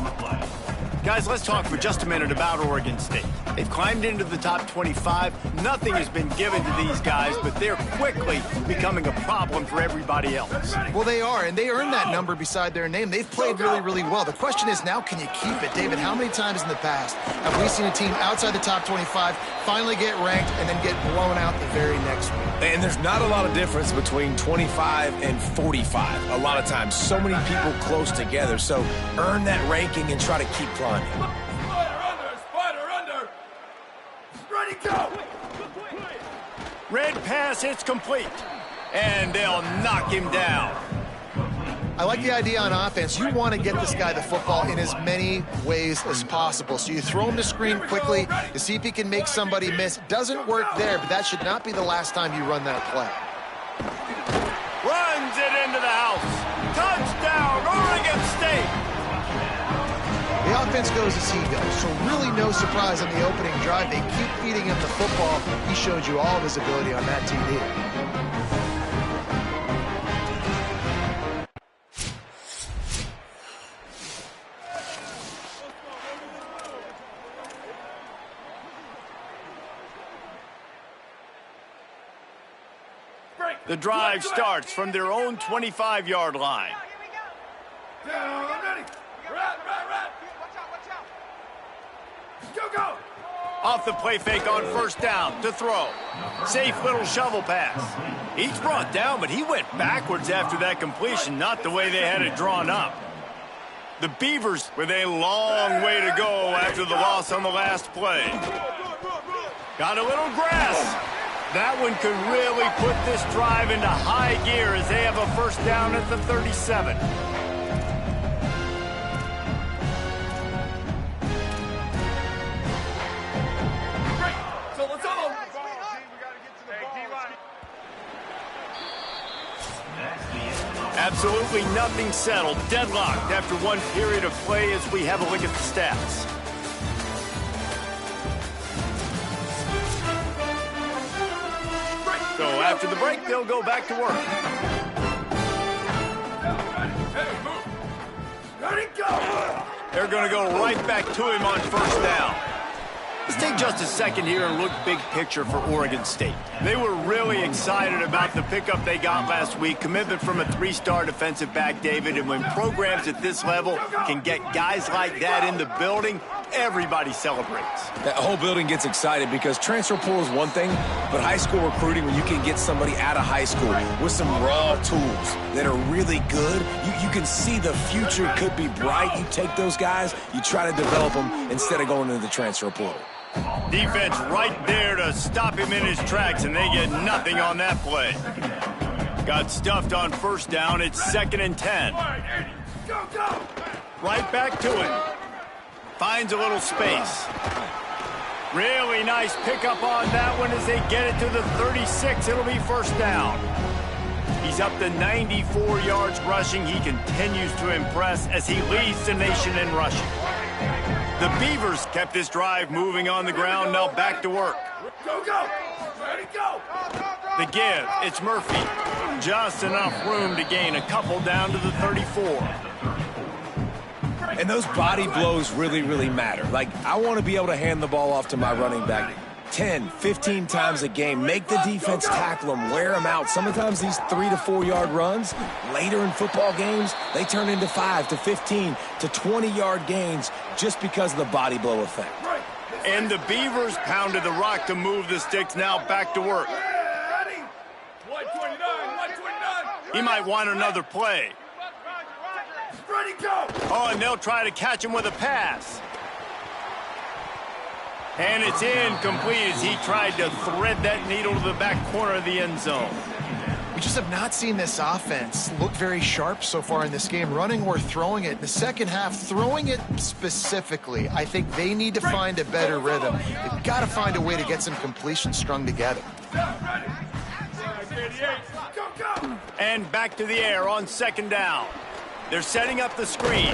Guys, let's talk for just a minute about Oregon State. They've climbed into the top 25. Nothing has been given to these guys, but they're quickly becoming a problem for everybody else. Well, they are, and they earned that number beside their name. They've played really, really well. The question is now, can you keep it? David, how many times in the past have we seen a team outside the top 25 finally get ranked and then get blown out the very next week? And there's not a lot of difference between 25 and 45. A lot of times, so many people close together. So earn that ranking and try to keep climbing. Spider under! Ready, go! Red pass, it's complete. And they'll knock him down. I like the idea on offense. You want to get this guy the football in as many ways as possible. So you throw him to screen quickly to see if he can make somebody miss. Doesn't work there, but that should not be the last time you run that play. Runs it into the house. Touchdown, Oregon State. The offense goes as he goes, so really no surprise on the opening drive. They keep feeding him the football. He showed you all of his ability on that TD. The drive starts from their own 25-yard line. Down, ready! Right! Go! Off the play fake on first down to throw. Safe little shovel pass. He's brought down, but he went backwards after that completion, not the way they had it drawn up. The Beavers with a long way to go after the loss on the last play. Got a little grass. That one could really put this drive into high gear as they have a first down at the 37. Absolutely nothing settled. Deadlocked after one period of play as we have a look at the stats. So after the break, they'll go back to work. Ready, go! They're going to go right back to him on first down. Let's take just a second here and look big picture for Oregon State. They were really excited about the pickup they got last week. Commitment from a 3-star defensive back, David. And when programs at this level can get guys like that in the building, everybody celebrates. That whole building gets excited because transfer portal is one thing, but high school recruiting, when you can get somebody out of high school with some raw tools that are really good, you can see the future could be bright. You take those guys, you try to develop them instead of going into the transfer portal. Defense right there to stop him in his tracks, and they get nothing on that play. Got stuffed on first down. It's 2nd and 10. Go! Right back to it. Finds a little space. Really nice pickup on that one as they get it to the 36. It'll be first down. He's up to 94 yards rushing. He continues to impress as he leads the nation in rushing. The Beavers kept this drive moving on the ground. Now back to work. Go! Ready, go! The give, it's Murphy. Just enough room to gain a couple down to the 34. And those body blows really, really matter. Like, I want to be able to hand the ball off to my running back 10, 15 times a game. Make the defense tackle them, wear them out. Sometimes these 3 to 4 yard runs, later in football games, they turn into 5 to 15 to 20 yard gains just because of the body blow effect. And the Beavers pounded the rock to move the sticks. Now back to work. Ready? 129, 129. He might want another play. Ready, go. Oh, and they'll try to catch him with a pass. And it's incomplete as he tried to thread that needle to the back corner of the end zone. We just have not seen this offense look very sharp so far in this game, running or throwing it. In the second half, throwing it specifically, I think they need to find a better rhythm. They've got to find a way to get some completions strung together. And back to the air on second down. They're setting up the screen.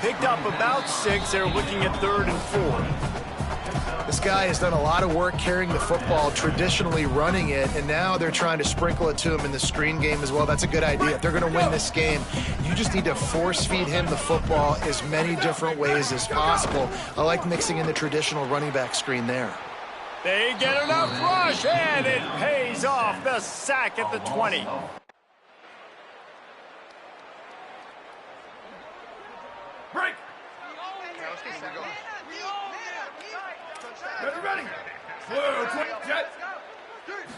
Picked up about 6. They're looking at 3rd and 4. This guy has done a lot of work carrying the football, traditionally running it, and now they're trying to sprinkle it to him in the screen game as well. That's a good idea. If they're going to win this game, you just need to force feed him the football as many different ways as possible. I like mixing in the traditional running back screen there. They get enough rush, and it pays off. The sack at the 20. Break. Ready. Blue, jet.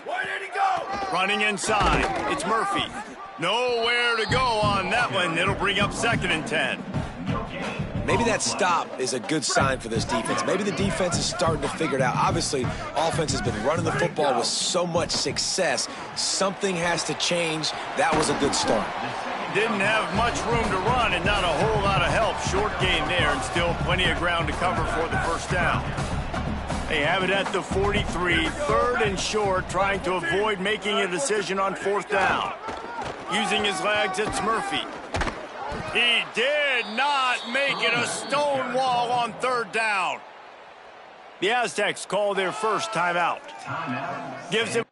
Why did he go? Running inside. It's Murphy. Nowhere to go on that one. It'll bring up 2nd and 10. Maybe that stop is a good sign for this defense. Maybe the defense is starting to figure it out. Obviously, offense has been running the football with so much success. Something has to change. That was a good start. Didn't have much room to run and not a whole lot of help. Short gain there and still plenty of ground to cover for the first down. They have it at the 43, 3rd and short, trying to avoid making a decision on 4th down. Using his legs, it's Murphy. He did not make it. A stone wall on 3rd down. The Aztecs call their first timeout. Gives him.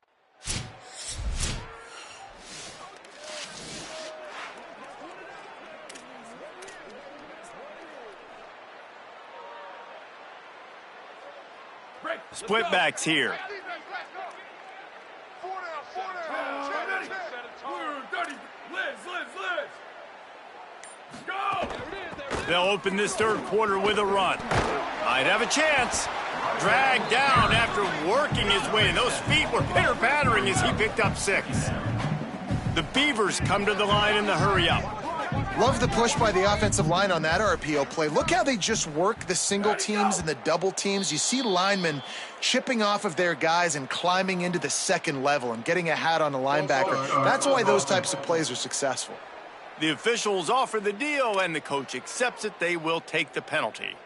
Split backs here. They'll open this 3rd quarter with a run. Might have a chance. Dragged down after working his way, and those feet were pitter-pattering as he picked up 6. The Beavers come to the line in the hurry-up. Love the push by the offensive line on that RPO play. Look how they just work the single teams and the double teams. You see linemen chipping off of their guys and climbing into the second level and getting a hat on a linebacker. That's why those types of plays are successful. The officials offer the deal, and the coach accepts it. They will take the penalty.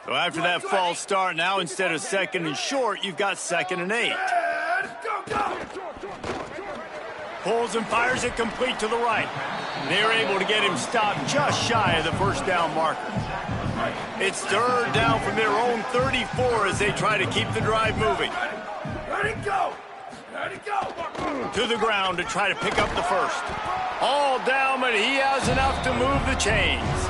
So after that false start, now instead of 2nd and short, you've got 2nd and 8. Pulls and fires it complete to the right. They're able to get him stopped just shy of the first down marker. It's 3rd down from their own 34 as they try to keep the drive moving. Ready, go. Ready, go. To the ground to try to pick up the first. All down, but he has enough to move the chains.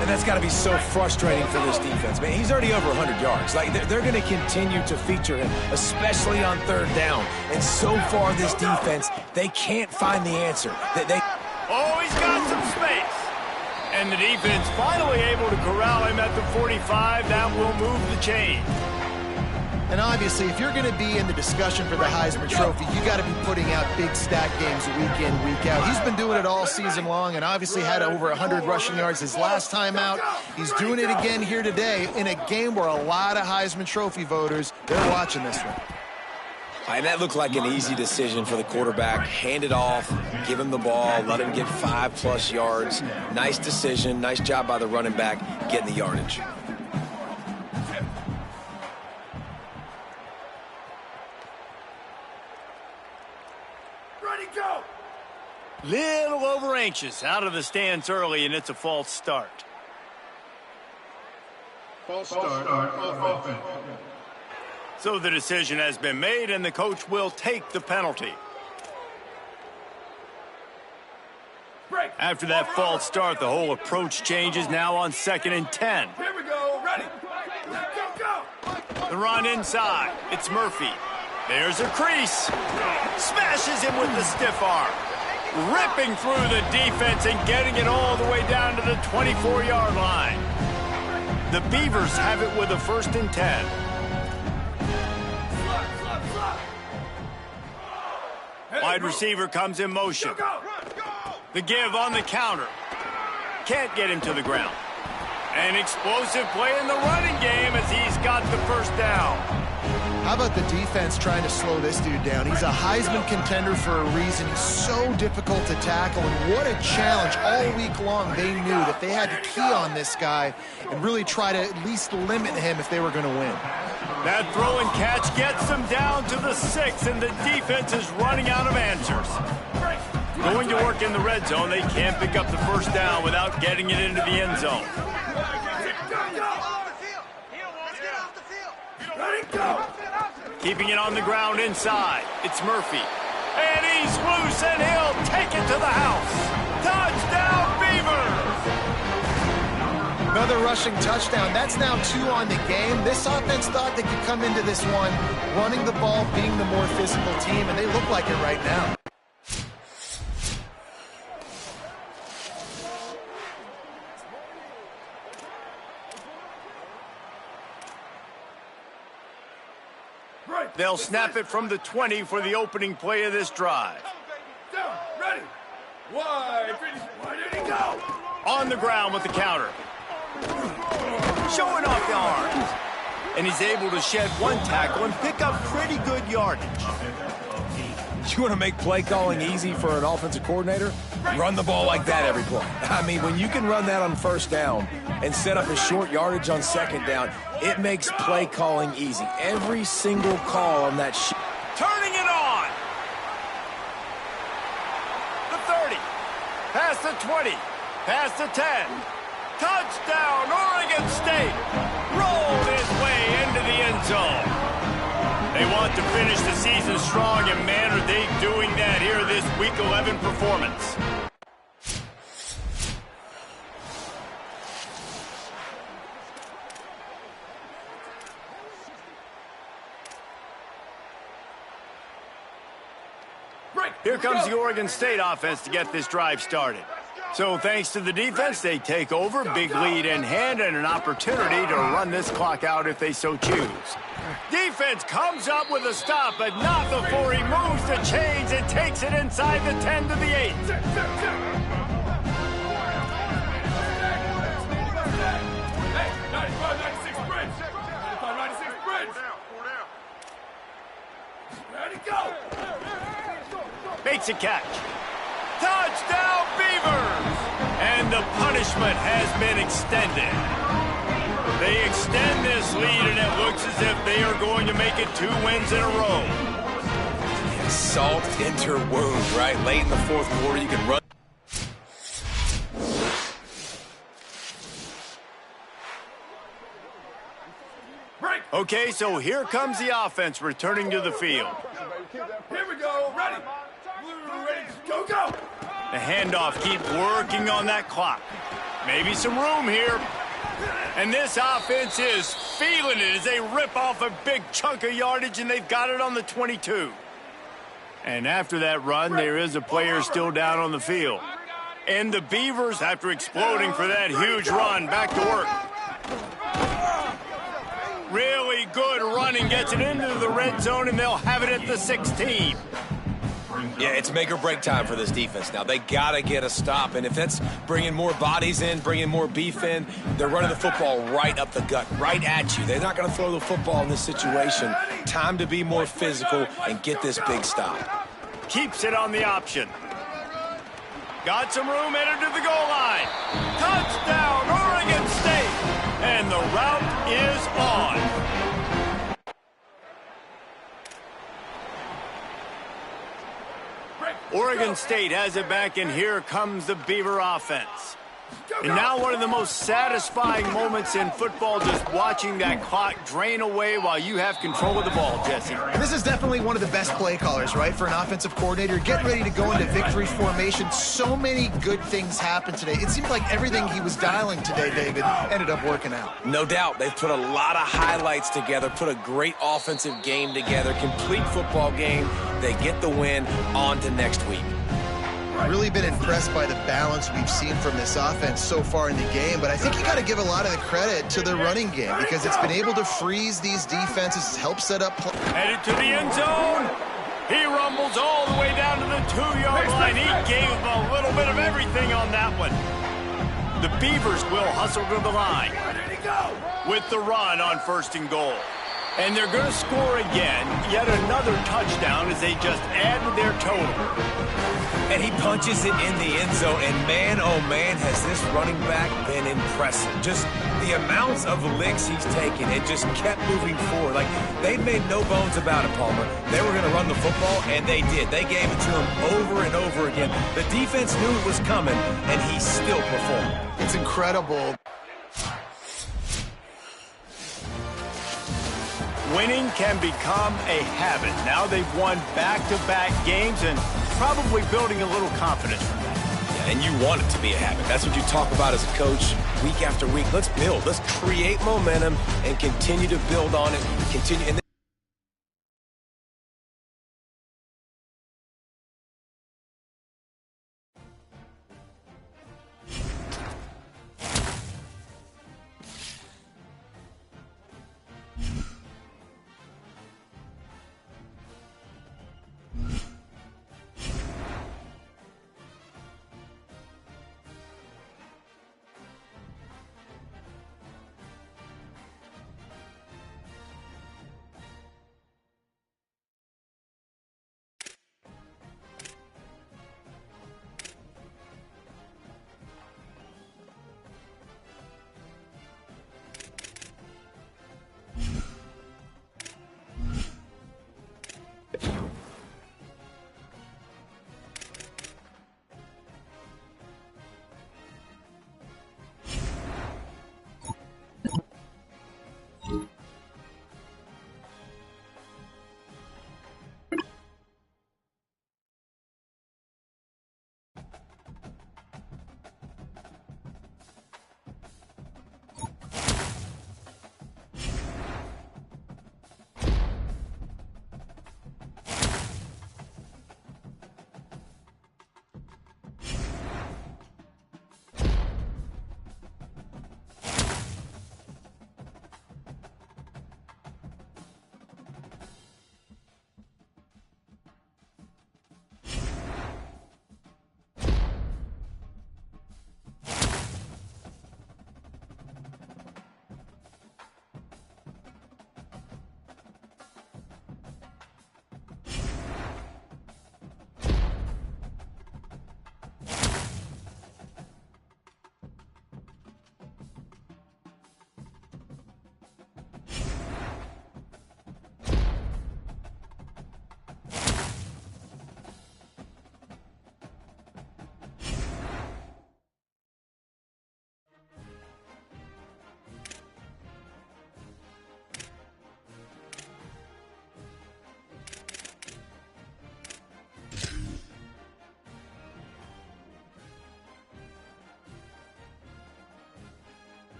And that's got to be so frustrating for this defense. Man, he's already over 100 yards. Like, they're going to continue to feature him, especially on 3rd down. And so far, this defense, they can't find the answer. Oh, he's got some space. And the defense finally able to corral him at the 45. That will move the chain. And obviously, if you're going to be in the discussion for the Heisman Trophy, you got to be putting out big stat games week in, week out. He's been doing it all season long and obviously had over 100 rushing yards his last time out. He's doing it again here today in a game where a lot of Heisman Trophy voters, they're watching this one. And that looked like an easy decision for the quarterback. Hand it off, give him the ball, let him get 5+ yards. Nice decision. Nice job by the running back getting the yardage. Little over anxious, out of the stands early, and it's a false start. False start off offense. So the decision has been made, and the coach will take the penalty. After that false start, the whole approach changes now on 2nd and 10. Here we go. Ready. Go. The run inside. It's Murphy. There's a crease. Smashes him with the stiff arm. ripping through the defense and getting it all the way down to the 24-yard line. The Beavers have it with a 1st and 10. Wide receiver comes in motion. The give on the counter. Can't get him to the ground. An explosive play in the running game as he's got the 1st down. How about the defense trying to slow this dude down? He's a Heisman contender for a reason. He's so difficult to tackle, and what a challenge all week long. They knew that they had to key on this guy and really try to at least limit him if they were going to win. That throw and catch gets them down to the 6, and the defense is running out of answers. Going to work in the red zone, they can't pick up the 1st down without getting it into the end zone. Keeping it on the ground inside. It's Murphy. And he's loose, and he'll take it to the house. Touchdown, Beavers! Another rushing touchdown. That's now 2 on the game. This offense thought they could come into this one running the ball, being the more physical team, and they look like it right now. They'll snap it from the 20 for the opening play of this drive. Down, ready. Wide, did he go? On the ground with the counter. Showing off the arms. And he's able to shed 1 tackle and pick up pretty good yardage. You want to make play calling easy for an offensive coordinator? Run the ball like that every play. I mean, when you can run that on 1st down and set up a short yardage on 2nd down, it makes play calling easy. Every single call on that sheet. Turning it on. The 30. Past the 20. Past the 10. Touchdown, Oregon State. Rolled his way into the end zone. They want to finish the season strong, and man, are they doing that here this Week 11 performance. Here comes the Oregon State offense to get this drive started. So thanks to the defense, they take over, big lead in hand, and an opportunity to run this clock out if they so choose. Defense comes up with a stop, but not before he moves the chains and takes it inside the 10 to the 8. Hey, 95-96 bridge. 95-96 bridge. Ready, go. Makes a catch. Touchdown, Beavers! And the punishment has been extended. They extend this lead, and it looks as if they are going to make it 2 wins in a row. Salt into her wound, right? Late in the 4th quarter, you can run. Okay, so here comes the offense returning to the field. Here we go, ready. Blue, ready, go, go. The handoff keeps working on that clock. Maybe some room here. And this offense is feeling it as they rip off a big chunk of yardage, and they've got it on the 22. And after that run, there is a player still down on the field. And the Beavers, after exploding for that huge run, back to work. Really good running, gets it into the red zone, and they'll have it at the 16. Yeah, it's make or break time for this defense now. They got to get a stop, and if that's bringing more bodies in, bringing more beef in, they're running the football right up the gut, right at you. They're not going to throw the football in this situation. Time to be more physical and get this big stop. Keeps it on the option. Got some room, entered to the goal line. Touchdown, Oregon State! And the route is on. Oregon State has it back, and here comes the Beaver offense. And now one of the most satisfying moments in football, just watching that clock drain away while you have control of the ball, Jesse. And this is definitely one of the best play callers, right, for an offensive coordinator. Getting ready to go into victory formation. So many good things happened today. It seemed like everything he was dialing today, David, ended up working out. No doubt. They've put a lot of highlights together, put a great offensive game together, complete football game. They get the win. On to next week. Really been impressed by the balance we've seen from this offense so far in the game, but I think you got to give a lot of the credit to the running game because it's been able to freeze these defenses, help set up. Headed to the end zone. He rumbles all the way down to the 2-yard line. He gave him a little bit of everything on that one. The Beavers will hustle to the line with the run on 1st and goal. And they're going to score again, yet another touchdown as they just add to their total. And he punches it in the end zone, and man, oh man, has this running back been impressive. Just the amounts of licks he's taken and just kept moving forward. Like, they've made no bones about it, Palmer. They were going to run the football, and they did. They gave it to him over and over again. The defense knew it was coming, and he still performed. It's incredible. Winning can become a habit. Now they've won back-to-back games and probably building a little confidence from that. Yeah, and you want it to be a habit. That's what you talk about as a coach week after week. Let's build. Let's create momentum and continue to build on it. Continue. And